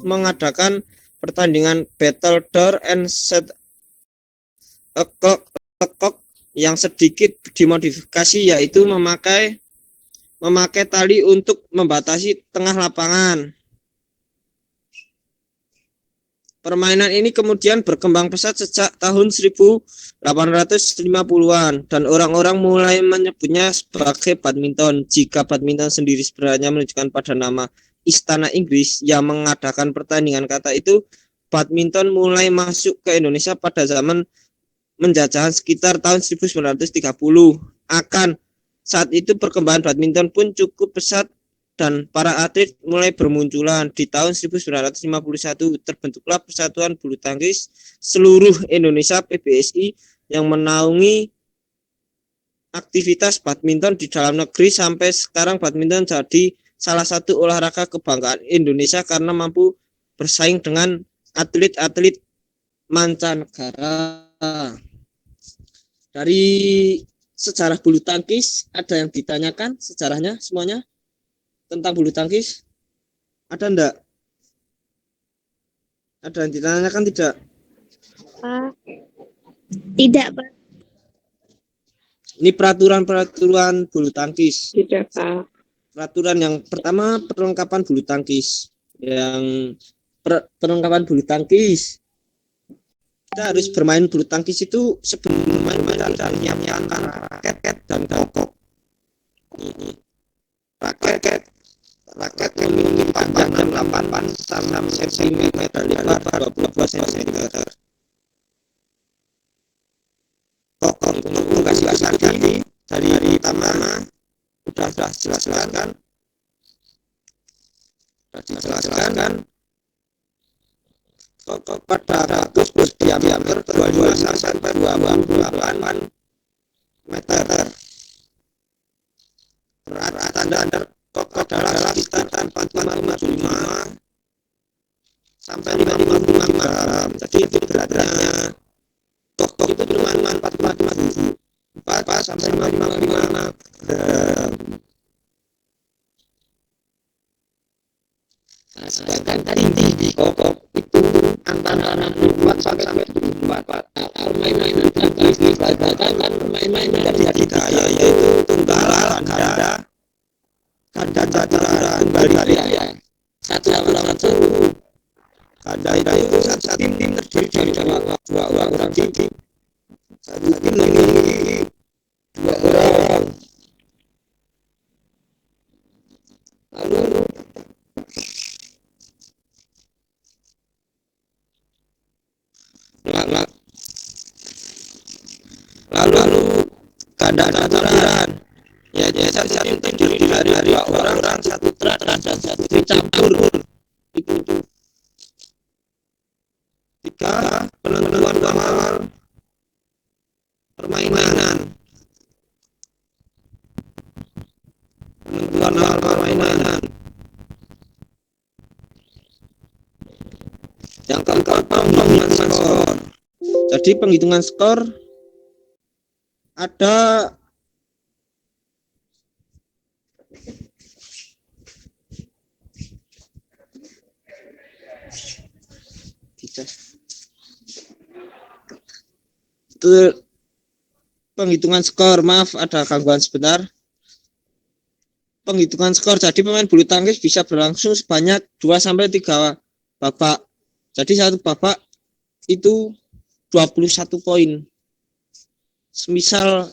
mengadakan pertandingan Battle Door and Set a Clock yang sedikit dimodifikasi, yaitu memakai tali untuk membatasi tengah lapangan. Permainan ini kemudian berkembang pesat sejak tahun 1850-an dan orang-orang mulai menyebutnya sebagai badminton. Jika badminton sendiri sebenarnya menunjukkan pada nama Istana Inggris yang mengadakan pertandingan kata itu, badminton mulai masuk ke Indonesia pada zaman menjajahan sekitar tahun 1930. Akan saat itu perkembangan badminton pun cukup pesat dan para atlet mulai bermunculan. Di tahun 1951 terbentuklah Persatuan Bulu Tangkis Seluruh Indonesia (PBSI) yang menaungi aktivitas badminton di dalam negeri. Sampai sekarang badminton jadi salah satu olahraga kebanggaan Indonesia karena mampu bersaing dengan atlet-atlet mancanegara. Dari sejarah bulu tangkis ada yang ditanyakan sejarahnya semuanya tentang bulu tangkis? Ada enggak? Ada yang ditanyakan tidak? Tidak, Pak. Ini peraturan bulu tangkis. Tidak, Pak. Peraturan yang pertama, perlengkapan bulu tangkis. Yang perlengkapan bulu tangkis. Kita harus bermain bulu tangkis itu sebelum main dan menyiapkan raket dan kokok. Raket memiliki panjang 8 cm, lebar 22 cm. Kokok untuk lokasi ini dari pertama sudah jelaskan. dijelaskan pada kakus berdiameter 25 sampai 28 meter. Berat standar kok adalah sekitar 4,75 sampai 5,5 gram. Jadi itu beratnya kok itu cuma 4 sampai 5,5 gram. Nah, sedangkan tinggi di kokok itu antara 64 sampai 74. Permainan ini bagaikan permainan dari tiga, yaitu tunggal, ganda campuran, kembali ya. Satu lawan satu. Ganda itu satu tim terdiri dari dua orang tim. Satu tim memiliki 2 orang. Lalu ganda campuran, ya satu tim terdiri dari 2 orang, satu teratas dan satu dicampur. Itu 3 penentuan awal permainan. Yang keempat, penghitungan skor. Jadi penghitungan skor ada itu penghitungan skor, maaf ada gangguan sebentar. Penghitungan skor, jadi pemain bulu tangkis bisa berlangsung sebanyak 2 sampai 3 babak. Jadi satu babak itu 21 poin. Semisal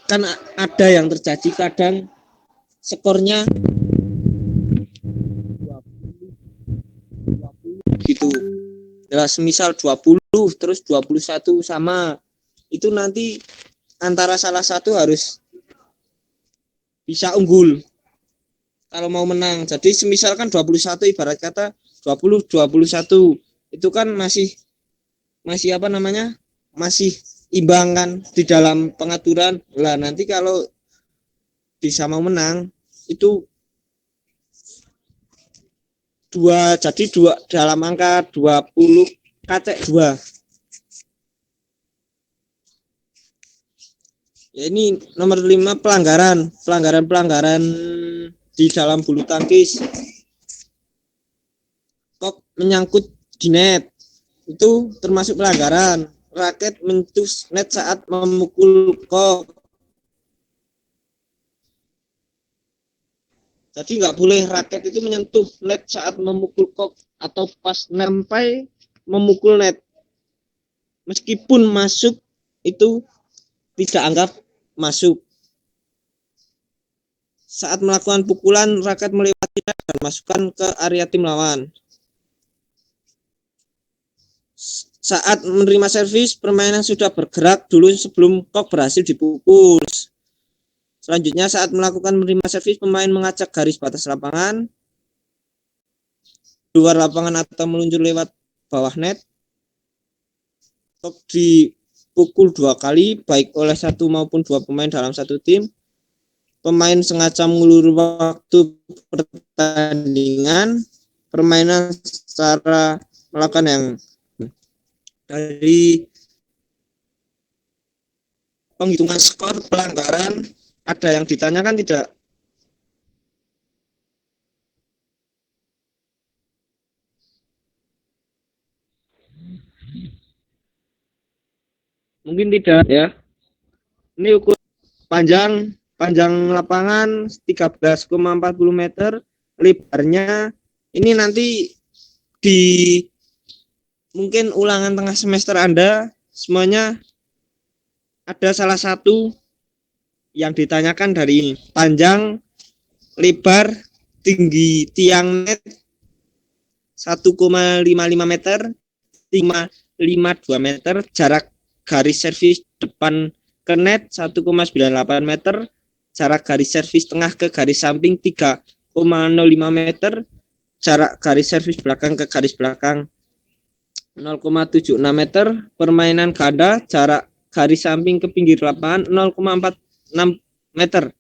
kan ada yang terjadi kadang skornya 20 gitu. Ya, semisal 20 terus 21 sama, itu nanti antara salah satu harus bisa unggul kalau mau menang. Jadi semisal kan 21, ibarat kata 20-21 itu kan masih apa namanya, masih imbang kan di dalam pengaturan lah. Nanti kalau bisa mau menang itu jadi dua dalam angka 20 kacek 2. Ya, ini nomor 5, pelanggaran di dalam bulu tangkis. Kok menyangkut di net itu termasuk pelanggaran. Raket menyentuh net saat memukul kok. Jadi nggak boleh raket itu menyentuh net saat memukul kok atau pas sampai memukul net. Meskipun masuk itu tidak anggap masuk. Saat melakukan pukulan, raket melewati net dan masukkan ke area tim lawan. Saat menerima servis, permainan sudah bergerak dulu sebelum kok berhasil dipukul. Selanjutnya, saat melakukan menerima servis, pemain mengacak garis batas lapangan, luar lapangan atau meluncur lewat bawah net. Kok dipukul 2 kali, baik oleh 1 maupun 2 pemain dalam satu tim. Pemain sengaja mengulur waktu pertandingan. Permainan secara melakukan yang dari penghitungan skor pelanggaran ada yang ditanyakan tidak? Mungkin tidak ya. Ini ukur panjang lapangan 13,40 meter, lebarnya ini nanti di mungkin ulangan tengah semester Anda semuanya ada salah satu yang ditanyakan dari ini. Panjang, lebar, tinggi tiang net 1,55 meter, 5,52 meter, jarak garis servis depan ke net 1,98 meter, jarak garis servis tengah ke garis samping 3,05 meter, jarak garis servis belakang ke garis belakang 0,76 meter, permainan ganda, jarak garis samping ke pinggir lapangan 0,46 meter,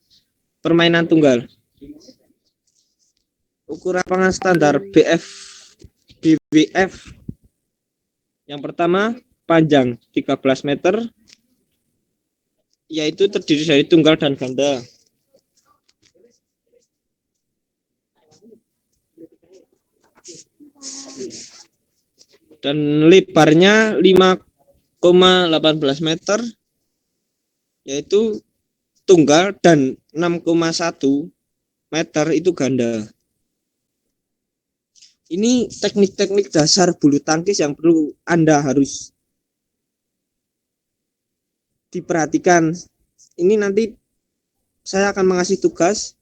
permainan tunggal. Ukuran lapangan standar BWF yang pertama panjang 13 meter, yaitu terdiri dari tunggal dan ganda. Dan lebarnya 5,18 meter, yaitu tunggal, dan 6,1 meter itu ganda. Ini teknik-teknik dasar bulu tangkis yang perlu Anda harus diperhatikan. Ini nanti saya akan mengasih tugas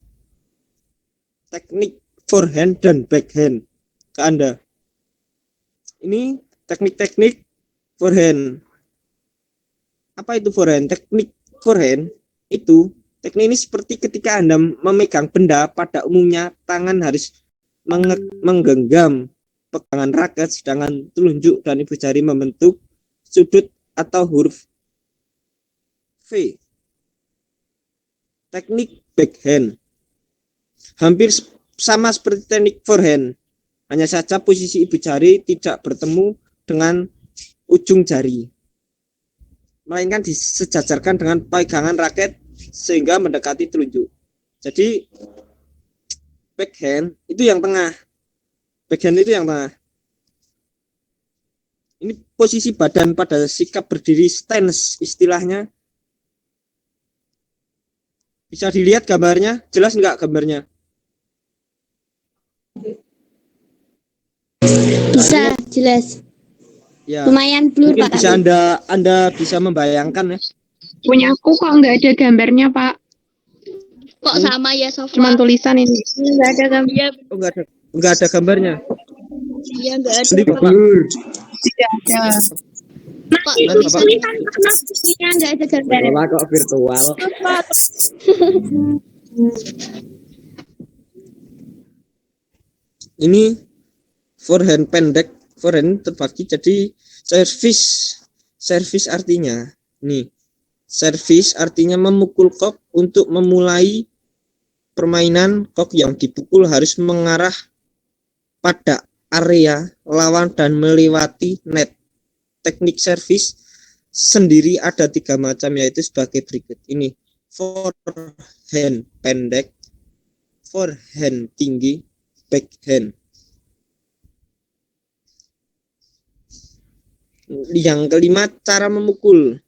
teknik forehand dan backhand ke Anda. Ini teknik-teknik forehand. Apa itu forehand? Teknik forehand itu, teknik ini seperti ketika Anda memegang benda, pada umumnya tangan harus menggenggam pegangan raket, sedangkan telunjuk dan ibu jari membentuk sudut atau huruf V. Teknik backhand hampir sama seperti teknik forehand, hanya saja posisi ibu jari tidak bertemu dengan ujung jari, melainkan disejajarkan dengan pegangan raket sehingga mendekati telunjuk. Jadi backhand itu yang tengah. Backhand itu yang tengah. Ini posisi badan pada sikap berdiri, stance istilahnya. Bisa dilihat gambarnya? Jelas enggak gambarnya? Bisa, jelas. Ya. Lumayan blur, Mungkin Pak. bisa Anda bisa membayangkan ya. Punya aku kok nggak ada gambarnya, Pak. Kok sama ya, Sofa? Cuman tulisan ini. Nggak ada gambar. Oh, enggak ada gambarnya. Iya, nggak ada. Jadi Bapak, Tidak ada. Kok tulisannya nggak ada gambar? sekolah kok virtual. Ini forehand pendek, forehand terbagi jadi servis artinya nih. Servis artinya memukul kok. Untuk memulai permainan, kok yang dipukul harus mengarah pada area lawan dan melewati net. Teknik servis sendiri ada 3 macam, yaitu sebagai berikut. Ini forehand pendek, forehand tinggi, backhand. Yang kelima, cara memukul.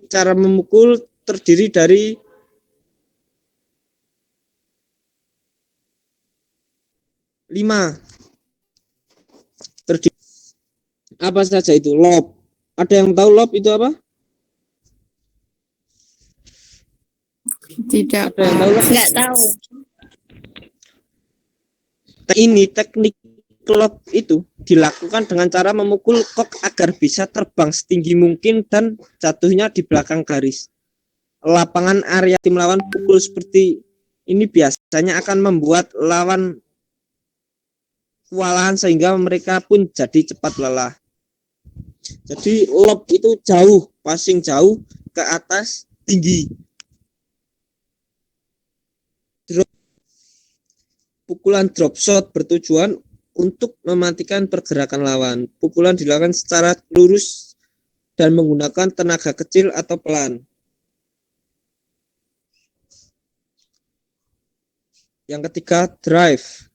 Cara memukul terdiri dari apa saja itu? Lob. Ada yang tahu lob itu apa? Tidak. Ada yang tahu lob? Nggak tahu. Ini teknik lob itu dilakukan dengan cara memukul kok agar bisa terbang setinggi mungkin dan jatuhnya di belakang garis lapangan area tim lawan. Pukul seperti ini biasanya akan membuat lawan kewalahan sehingga mereka pun jadi cepat lelah. Jadi lob itu jauh, passing jauh ke atas, tinggi. Pukulan drop shot bertujuan untuk mematikan pergerakan lawan. Pukulan dilakukan secara lurus dan menggunakan tenaga kecil atau pelan. Yang ketiga, drive.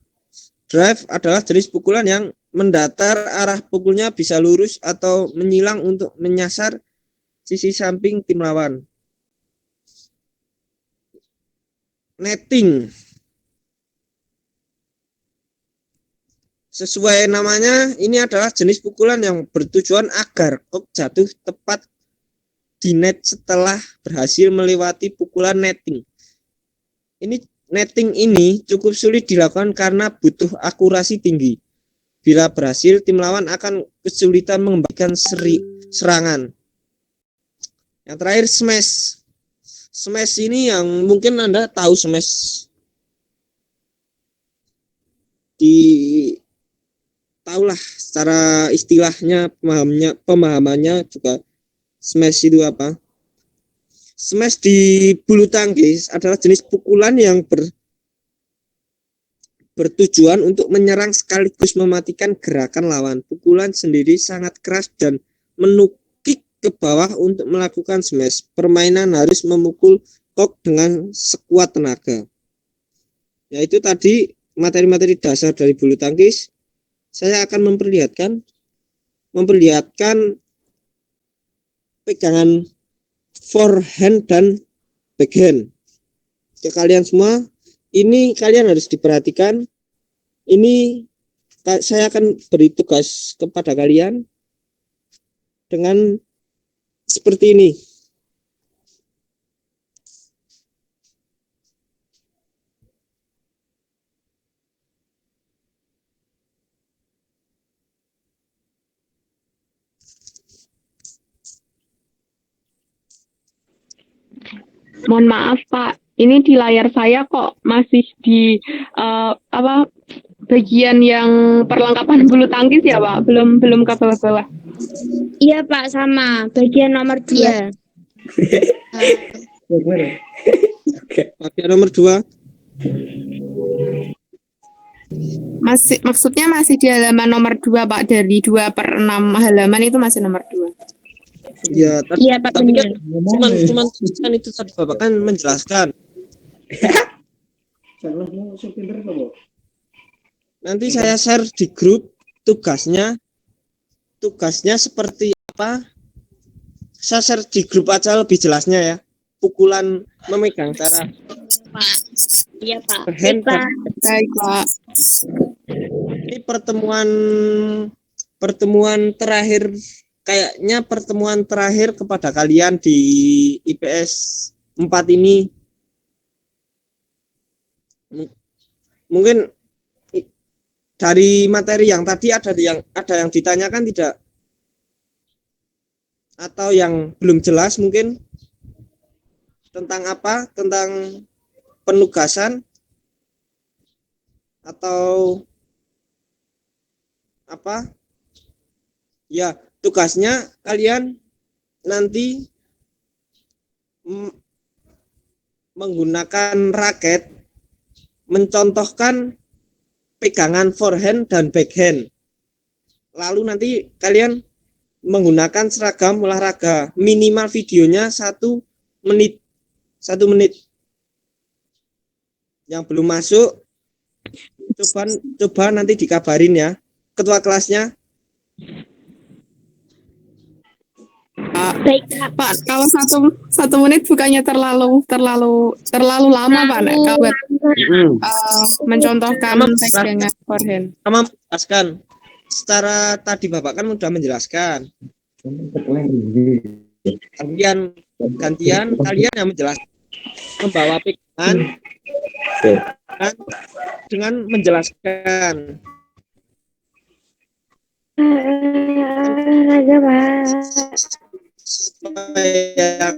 Drive adalah jenis pukulan yang mendatar, arah pukulnya bisa lurus atau menyilang untuk menyasar sisi samping tim lawan. Netting. Sesuai namanya, ini adalah jenis pukulan yang bertujuan agar kok jatuh tepat di net setelah berhasil melewati pukulan netting. Netting ini cukup sulit dilakukan karena butuh akurasi tinggi. Bila berhasil, tim lawan akan kesulitan mengembalikan serangan. Yang terakhir, smash. Smash ini yang mungkin Anda tahu smash. di tahulah secara istilahnya, pemahamannya juga smash itu apa. Smash di bulu tangkis adalah jenis pukulan yang bertujuan untuk menyerang sekaligus mematikan gerakan lawan. Pukulan sendiri sangat keras dan menukik ke bawah untuk melakukan smash. Permainan harus memukul kok dengan sekuat tenaga. Yaitu tadi materi-materi dasar dari bulu tangkis. Saya akan memperlihatkan pegangan forehand dan backhand ke kalian semua. Ini kalian harus diperhatikan. Ini saya akan beri tugas kepada kalian dengan seperti ini. Mohon maaf Pak, ini di layar saya kok masih di bagian yang perlengkapan bulu tangkis ya Pak, belum ke bawah-bawah. Iya Pak, sama. Bagian nomor 2. Bagian nomor 2. Maksudnya masih di halaman nomor 2 Pak, dari 2/6 halaman itu masih nomor 2. Ya, Iya Pak, tapi kan benar. cuman kan itu tadi Bapak kan menjelaskan. Nanti saya share di grup tugasnya seperti apa. Saya share di grup aja lebih jelasnya ya. Pukulan memegang cara Pak. Iya Pak. hand dan Baik Pak. ini pertemuan terakhir, kayaknya pertemuan terakhir kepada kalian di IPS 4 ini. Mungkin dari materi yang tadi ada yang ditanyakan tidak? Atau yang belum jelas mungkin tentang apa? Tentang penugasan atau apa? Ya, tugasnya kalian nanti menggunakan raket mencontohkan pegangan forehand dan backhand. Lalu nanti kalian menggunakan seragam olahraga. Minimal videonya 1 menit. 1 menit. Yang belum masuk coba nanti dikabarin ya ketua kelasnya. Baik Pak, kalau satu menit bukannya terlalu lama Pak, Nek, kalau buat mencontohkan pegangan forehand. Sama menjelaskan. Secara tadi Bapak kan sudah menjelaskan. Gantian kalian yang menjelaskan, membawa pegangan dengan menjelaskan. Supaya